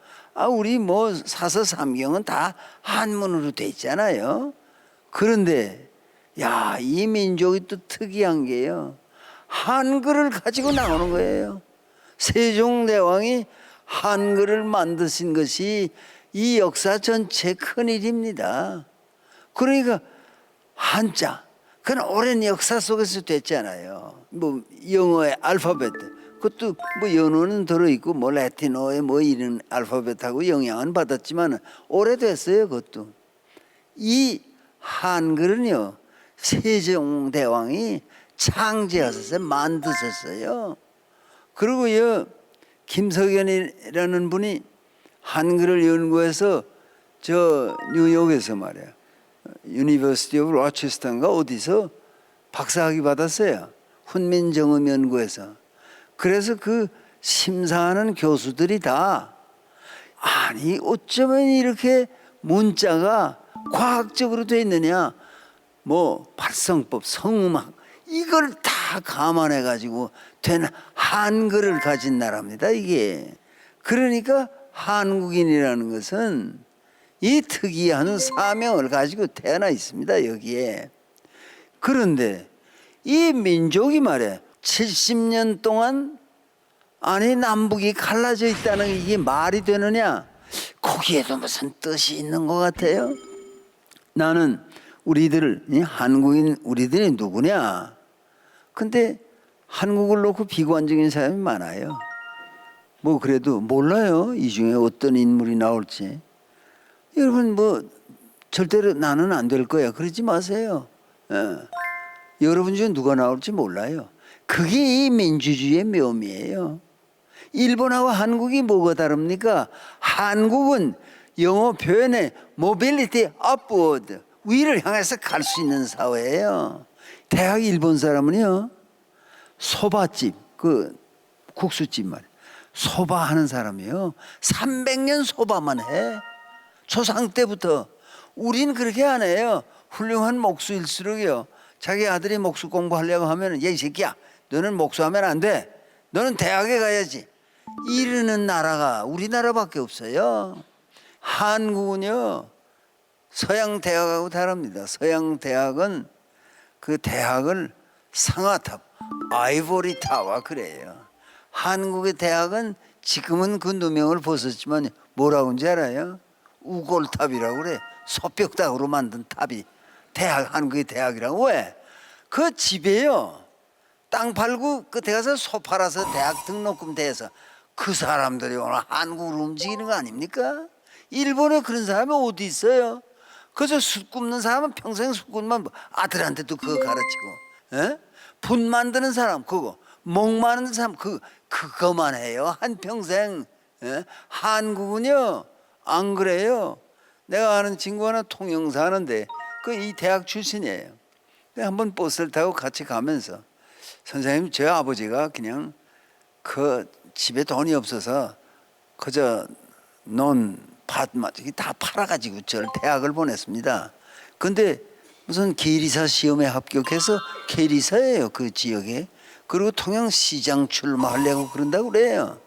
우리 뭐 사서삼경은 다 한문으로 돼 있잖아요. 그런데 야, 이 민족이 또 특이한 게요, 한글을 가지고 나오는 거예요. 세종대왕이 한글을 만드신 것이 이 역사 전체 큰일입니다. 그러니까 한자, 그건 오랜 역사 속에서 됐잖아요. 뭐 영어의 알파벳, 그것도 뭐 연어는 들어있고 뭐 라틴어의 뭐 이런 알파벳하고 영향은 받았지만 오래됐어요. 그것도. 이 한글은요, 세종대왕이 창제하셨어요. 만드셨어요. 그리고요, 김석연이라는 분이 한글을 연구해서 저 뉴욕에서 말이야, 유니버시티 오브 로체스터인가 어디서 박사학위 받았어요. 훈민정음 연구에서. 그래서 그 심사하는 교수들이 다, 아니 어쩌면 이렇게 문자가 과학적으로 돼 있느냐, 뭐 발성법, 성음악 이걸 다 감안해 가지고 된 한글을 가진 나라입니다 이게. 그러니까 한국인이라는 것은 이 특이한 사명을 가지고 태어나 있습니다 여기에. 그런데 이 민족이 말이야 70년 동안 아니 남북이 갈라져 있다는 게 이게 말이 되느냐, 거기에도 무슨 뜻이 있는 것 같아요. 나는 우리들 한국인 우리들이 누구냐, 근데 한국을 놓고 비관적인 사람이 많아요. 뭐 그래도 몰라요 이 중에 어떤 인물이 나올지. 여러분 뭐 절대로 나는 안 될 거야 그러지 마세요. 여러분 중에 누가 나올지 몰라요. 그게 이 민주주의의 묘미예요. 일본하고 한국이 뭐가 다릅니까? 한국은 영어 표현에 모빌리티 업워드, 위를 향해서 갈 수 있는 사회예요. 대학 일본 사람은요, 소바집, 그 국수집 말이에요, 소바 하는 사람이에요. 300년 소바만 해. 조상 때부터. 우린 그렇게 안 해요. 훌륭한 목수일수록요, 자기 아들이 목수 공부하려고 하면, 야 이 새끼야 너는 목수하면 안 돼, 너는 대학에 가야지, 이러는 나라가 우리나라밖에 없어요. 한국은요 서양 대학하고 다릅니다. 서양 대학은 그 대학을 상아탑, 아이보리타와 그래요. 한국의 대학은 지금은 그 누명을 벗었지만 뭐라고 하는지 알아요? 우골탑이라고 그래. 소벽탑으로 만든 탑이 대학, 한국의 대학이라고. 왜? 그 집에요, 땅 팔고 끝에 가서 소 팔아서 대학 등록금 대서 그 사람들이 오늘 한국으로 움직이는 거 아닙니까? 일본에 그런 사람이 어디 있어요? 그래서 숯 굽는 사람은 평생 숯 굽는 아들한테도 그거 가르치고, 에? 분 만드는 사람 그거, 목 마르는 사람 그거만 해요 한평생. 에? 한국은요 안 그래요. 내가 아는 친구 하나 통영사 하는데 그 이 대학 출신이에요. 한번 버스를 타고 같이 가면서 선생님, 제 아버지가 그냥 그 집에 돈이 없어서 그저 논밭만 다 팔아가지고 저를 대학을 보냈습니다. 근데 무슨 계리사 시험에 합격해서 계리사예요 그 지역에. 그리고 통영시장 출마하려고 그런다고 그래요.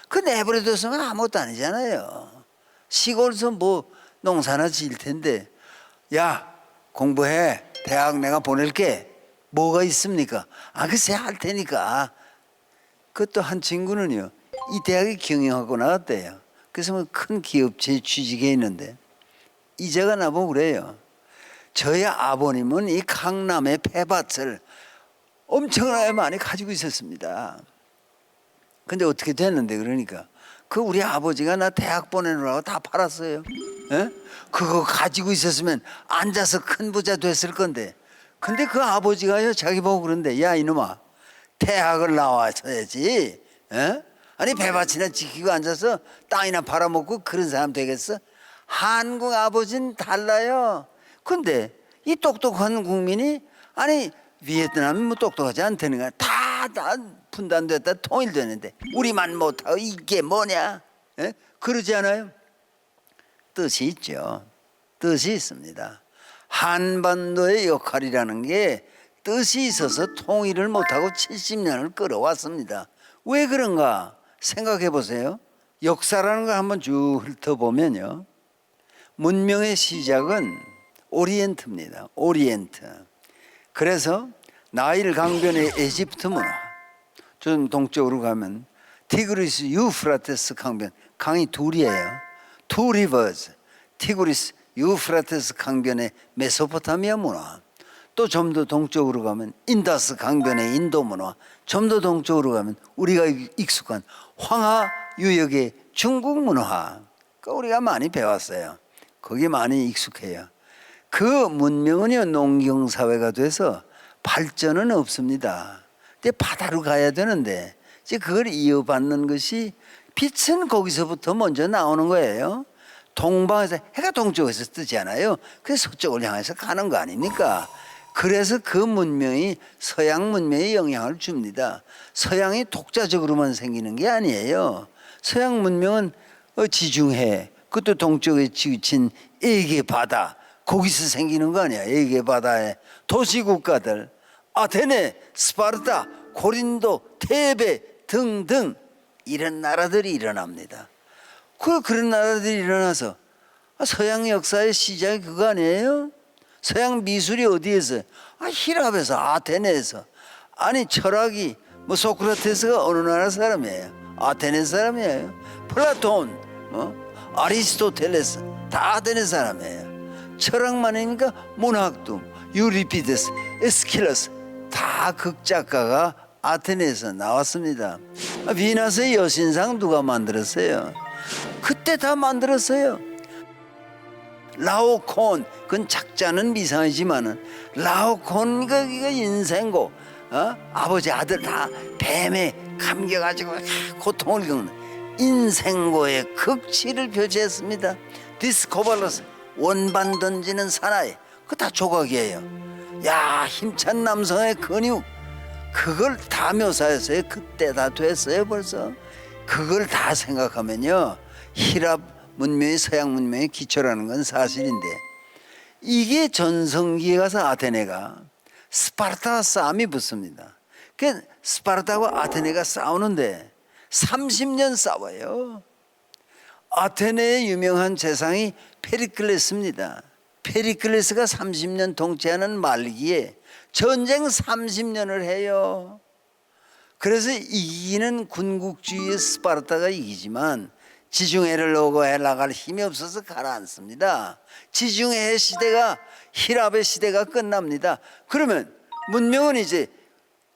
그 내버려뒀으면 아무것도 아니잖아요. 시골에서 뭐 농사나 지을 텐데. 야, 공부해, 대학 내가 보낼게. 뭐가 있습니까? 글쎄 할 테니까. 그것도 한 친구는요 이 대학에 경영하고 나왔대요. 그래서 뭐 큰 기업체에 취직해 있는데 이제가 나보고 그래요. 저희 아버님은 이 강남의 폐밭을 엄청나게 많이 가지고 있었습니다. 근데 어떻게 됐는데, 그러니까 그 우리 아버지가 나 대학 보내느라고 다 팔았어요. 에? 그거 가지고 있었으면 앉아서 큰 부자 됐을 건데. 근데 그 아버지가요 자기 보고 그런데, 야 이놈아, 대학을 나와서야지. 에? 아니 배밭이나 지키고 앉아서 땅이나 팔아먹고 그런 사람 되겠어? 한국 아버지는 달라요. 근데 이 똑똑한 국민이, 아니 베트남이 뭐 똑똑하지 않다는 거야. 다 분단됐다 통일되는데 우리만 못하고 이게 뭐냐? 에? 그러지 않아요? 뜻이 있죠. 뜻이 있습니다. 한반도의 역할이라는 게 뜻이 있어서 통일을 못하고 70년을 끌어왔습니다. 왜 그런가 생각해 보세요. 역사라는 걸 한번 쭉 훑어보면요, 문명의 시작은 오리엔트입니다. 오리엔트. 그래서 나일 강변의 에집트 문화, 좀 동쪽으로 가면 티그리스 유프라테스 강변, 강이 둘이에요. 두 리버즈, 티그리스 유프라테스 강변의 메소포타미아 문화. 또 좀 더 동쪽으로 가면 인다스 강변의 인도 문화. 좀 더 동쪽으로 가면 우리가 익숙한 황하 유역의 중국 문화. 우리가 많이 배웠어요. 거기 많이 익숙해요. 그 문명은요 농경사회가 돼서 발전은 없습니다. 근데 바다로 가야 되는데 이제 그걸 이어받는 것이, 빛은 거기서부터 먼저 나오는 거예요. 동방에서 해가 동쪽에서 뜨잖아요. 그래서 서쪽을 향해서 가는 거 아닙니까? 그래서 그 문명이 서양 문명에 영향을 줍니다. 서양이 독자적으로만 생기는 게 아니에요. 서양 문명은 지중해, 그것도 동쪽에 치우친 에게 바다, 거기서 생기는 거 아니야. 에게 바다의 도시국가들, 아테네, 스파르타, 고린도, 테베 등등 이런 나라들이 일어납니다. 그런 나라들이 일어나서 서양 역사의 시작이 그거 아니에요? 서양 미술이 어디에서? 히랍에서, 아테네에서. 아니 철학이 뭐 소크라테스가 어느 나라 사람이에요? 아테네 사람이에요. 플라톤, 아리스토텔레스 다 아테네 사람이에요. 철학만이니까 문학도 유리피데스, 에스킬러스 다 극작가가 아테네에서 나왔습니다. 비나스의 여신상 누가 만들었어요? 그때 다 만들었어요. 라오콘, 그건 작자는 미상이지만은 라오콘가 인생고, 아버지 아들 다 뱀에 감겨가지고 고통을 겪는 인생고의 극치를 표시했습니다. 디스코발로스, 원반 던지는 사나이, 그거 다 조각이에요. 야, 힘찬 남성의 근육, 그걸 다 묘사했어요. 그때 다 됐어요 벌써. 그걸 다 생각하면요, 히랍 문명이 서양 문명의 기초라는 건 사실인데, 이게 전성기에 가서 아테네가 스파르타와 싸움이 붙습니다. 그 스파르타와 아테네가 싸우는데 30년 싸워요. 아테네의 유명한 재상이 페리클레스입니다. 페리클레스가 30년 통치하는 말기에 전쟁 30년을 해요. 그래서 이기는 군국주의의 스파르타가 이기지만 지중해를 오고 나갈 힘이 없어서 가라앉습니다. 지중해 시대가 히랍의 시대가 끝납니다. 그러면 문명은 이제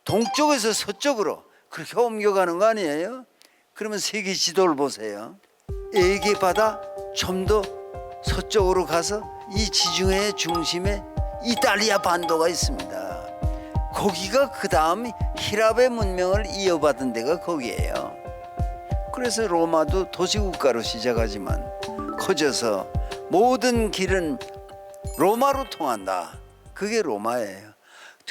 동쪽에서 서쪽으로 그렇게 옮겨가는 거 아니에요? 그러면 세계 지도를 보세요. 에게 바다 좀 더 서쪽으로 가서 이 지중해의 중심에 이탈리아 반도가 있습니다. 거기가 그 다음 히랍의 문명을 이어받은 데가 거기예요. 그래서 로마도 도시국가로 시작하지만 커져서 모든 길은 로마로 통한다. 그게 로마예요.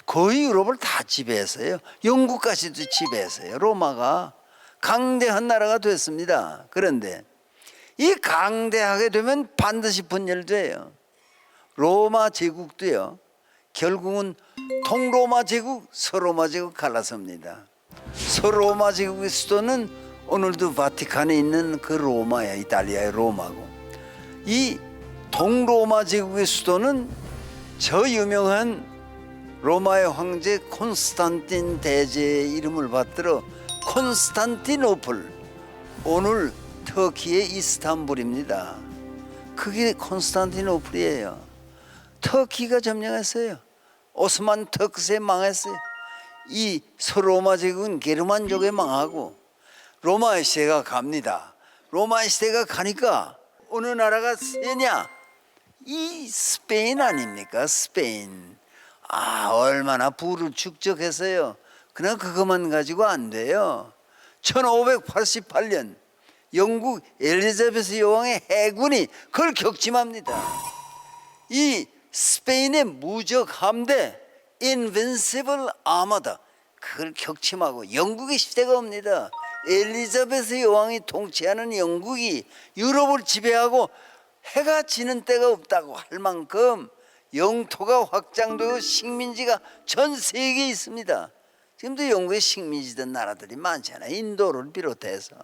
거의 유럽을 다 지배했어요. 영국까지도 지배했어요. 로마가 강대한 나라가 됐습니다. 그런데 이 강대하게 되면 반드시 분열돼요. 로마 제국도요, 결국은 동로마 제국, 서로마 제국 갈라섭니다. 서로마 제국의 수도는 오늘도 바티칸에 있는 그 로마야, 이탈리아의 로마고, 이 동로마 제국의 수도는 저 유명한 로마의 황제 콘스탄틴 대제의 이름을 받들어 콘스탄티노플, 오늘 터키의 이스탄불입니다. 그게 콘스탄티노플이에요. 터키가 점령했어요. 오스만 터크스에 망했어요. 이 서로마 제국은 게르만족에 망하고 로마의 시대가 갑니다. 로마의 시대가 가니까 어느 나라가 세냐? 이 스페인 아닙니까? 스페인. 얼마나 부를 축적했어요. 그냥 그것만 가지고 안 돼요. 1588년 영국 엘리자베스 여왕의 해군이 그걸 격침합니다. 이 스페인의 무적 함대 Invincible Armada, 그걸 격침하고 영국의 시대가 옵니다. 엘리자베스 여왕이 통치하는 영국이 유럽을 지배하고 해가 지는 때가 없다고 할 만큼 영토가 확장되고 식민지가 전 세계에 있습니다. 지금도 영국에 식민지던 나라들이 많잖아요. 인도를 비롯해서.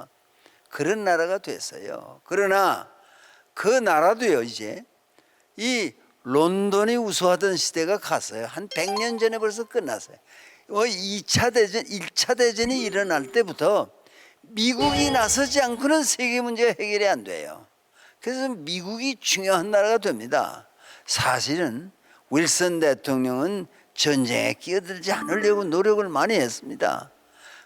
그런 나라가 됐어요. 그러나 그 나라도요, 이제 이 론던이 우수하던 시대가 갔어요. 한 100년 전에 벌써 끝났어요. 2차 대전, 1차 대전이 일어날 때부터 미국이 나서지 않고는 세계 문제가 해결이 안 돼요. 그래서 미국이 중요한 나라가 됩니다. 사실은 윌슨 대통령은 전쟁에 끼어들지 않으려고 노력을 많이 했습니다.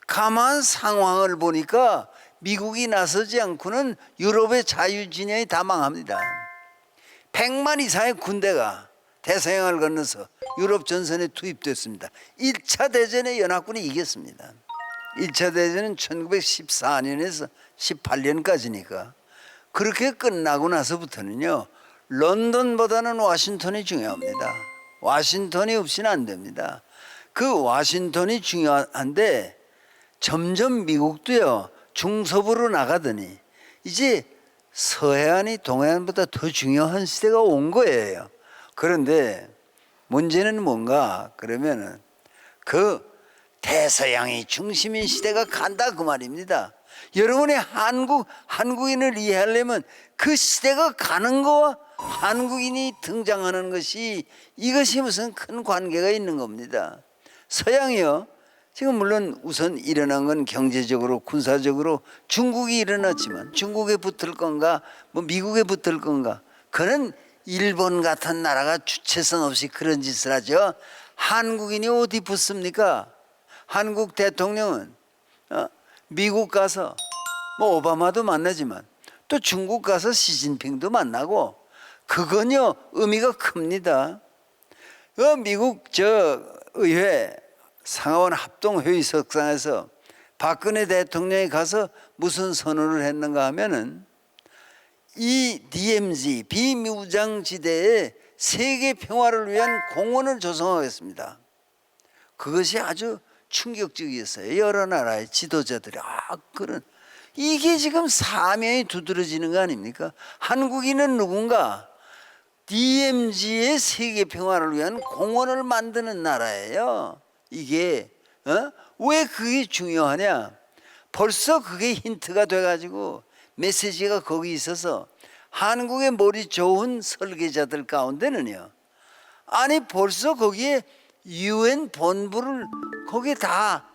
가만 상황을 보니까 미국이 나서지 않고는 유럽의 자유진영이 다 망합니다. 100만 이상의 군대가 대서양을 건너서 유럽 전선에 투입됐습니다. 1차 대전에 연합군이 이겼습니다. 1차 대전은 1914년에서 18년까지니까 그렇게 끝나고 나서부터는요, 런던보다는 와싱턴이 중요합니다. 와싱턴이 없이는 안 됩니다. 그 와싱턴이 중요한데 점점 미국도요, 중서부로 나가더니 이제 서해안이 동해안보다 더 중요한 시대가 온 거예요. 그런데 문제는 뭔가 그러면은 그 대서양이 중심인 시대가 간다 그 말입니다. 여러분의 한국인을 이해하려면 그 시대가 가는 거와 한국인이 등장하는 것이, 이것이 무슨 큰 관계가 있는 겁니다. 서양이요, 지금 물론 우선 일어난 건 경제적으로 군사적으로 중국이 일어났지만 중국에 붙을 건가 뭐 미국에 붙을 건가, 그는 일본 같은 나라가 주체성 없이 그런 짓을 하죠. 한국인이 어디 붙습니까? 한국 대통령은 미국 가서 뭐 오바마도 만나지만 또 중국 가서 시진핑도 만나고, 그건요 의미가 큽니다. 미국 의회 상하원 합동회의석상에서 박근혜 대통령이 가서 무슨 선언을 했는가 하면은 이 DMZ 비무장지대에 세계 평화를 위한 공원을 조성하겠습니다. 그것이 아주 충격적이었어요. 여러 나라의 지도자들이 그런, 이게 지금 사명이 두드러지는 거 아닙니까? 한국인은 누군가 DMZ의 세계 평화를 위한 공원을 만드는 나라예요. 이게 왜 그게 중요하냐? 벌써 그게 힌트가 돼가지고 메시지가 거기 있어서 한국의 머리 좋은 설계자들 가운데는요, 아니 벌써 거기에 UN 본부를 거기에 다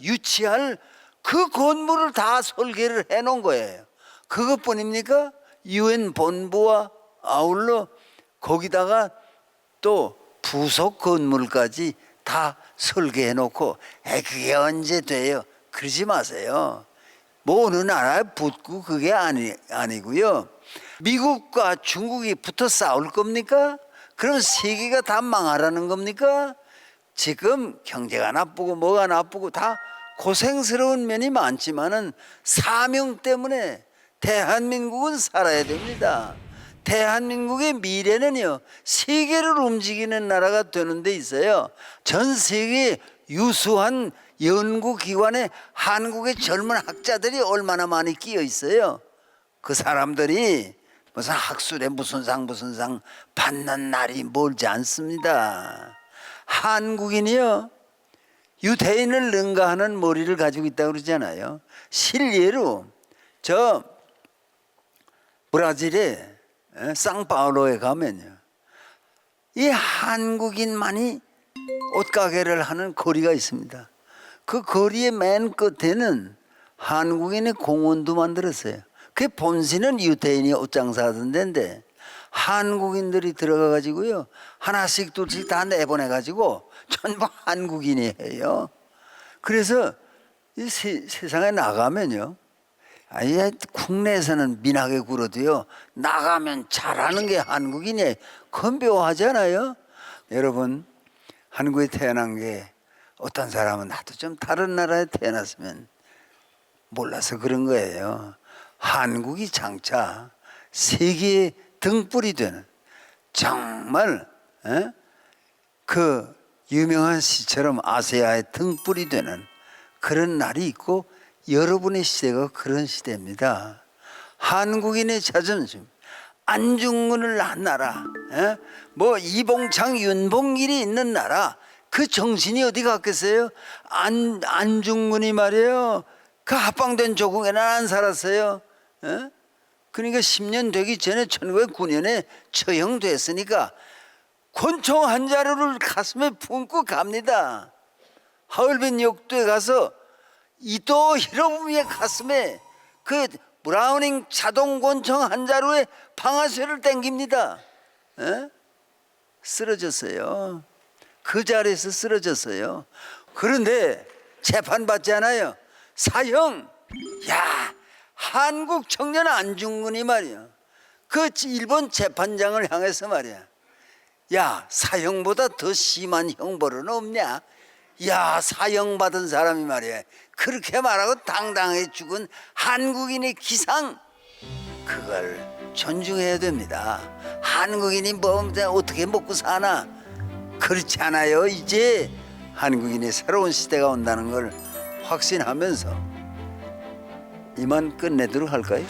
유치할 그 건물을 다 설계를 해놓은 거예요. 그것뿐입니까? 유엔 본부와 아울러 거기다가 또 부속 건물까지 다 설계해놓고 그게 언제 돼요? 그러지 마세요. 뭐 어느 나라에 붙고 그게 아니고요. 미국과 중국이 붙어 싸울 겁니까? 그럼 세계가 다 망하라는 겁니까? 지금 경제가 나쁘고 뭐가 나쁘고 다 고생스러운 면이 많지만은 사명 때문에 대한민국은 살아야 됩니다. 대한민국의 미래는요, 세계를 움직이는 나라가 되는 데 있어요. 전 세계 유수한 연구기관에 한국의 젊은 학자들이 얼마나 많이 끼어 있어요. 그 사람들이 무슨 학술에 무슨 상 받는 날이 멀지 않습니다. 한국인이요, 유대인을 능가하는 머리를 가지고 있다고 그러잖아요. 실례로 저 브라질의 상파울로에 가면요, 이 한국인만이 옷가게를 하는 거리가 있습니다. 그 거리의 맨 끝에는 한국인의 공원도 만들었어요. 그 본신은 유대인이 옷장사하던 데인데 한국인들이 들어가 가지고요, 하나씩 둘씩 다 내보내 가지고 전부 한국인이 해요. 그래서 이 세상에 나가면요, 아예 국내에서는 민하게 굴어도요, 나가면 잘하는 게 한국인이에요. 그건 묘하잖아요. 여러분, 한국에 태어난 게 어떤 사람은 나도 좀 다른 나라에 태어났으면 몰라서 그런 거예요. 한국이 장차 세계의 등불이 되는, 정말 그 유명한 시처럼 아시아의 등불이 되는 그런 날이 있고, 여러분의 시대가 그런 시대입니다. 한국인의 자존심, 안중근을 낳은 나라, 뭐 이봉창 윤봉길이 있는 나라, 그 정신이 어디 갔겠어요? 안중근이 말이에요, 그 합방된 조국에는 안 살았어요. 그러니까 10년 되기 전에 1909년에 처형됐으니까 권총 한 자루를 가슴에 품고 갑니다. 하얼빈 욕도에 가서 이토 히로부미의 가슴에 그 브라우닝 자동 권총 한 자루에 방아쇠를 당깁니다. 쓰러졌어요. 그 자리에서 쓰러졌어요. 그런데 재판받잖아요. 사형. 야, 한국 청년 안중근이 말이야, 그 일본 재판장을 향해서 말이야, 야, 사형보다 더 심한 형벌은 없냐? 야, 사형받은 사람이 말이야, 그렇게 말하고 당당하게 죽은 한국인의 기상, 그걸 존중해야 됩니다. 한국인이 뭐 어떻게 먹고 사나? 그렇지 않아요. 이제 한국인의 새로운 시대가 온다는 걸 확신하면서 이만 끝내도록 할까요?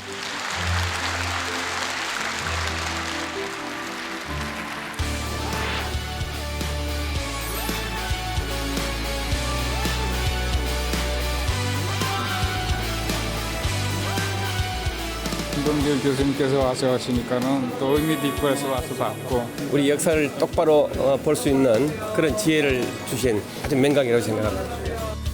김동길 교수님께서 와서 하시니까는 또 의미도 있고 해서 와서 봤고, 우리 역사를 똑바로 볼 수 있는 그런 지혜를 주신 아주 맹강이라고 생각합니다.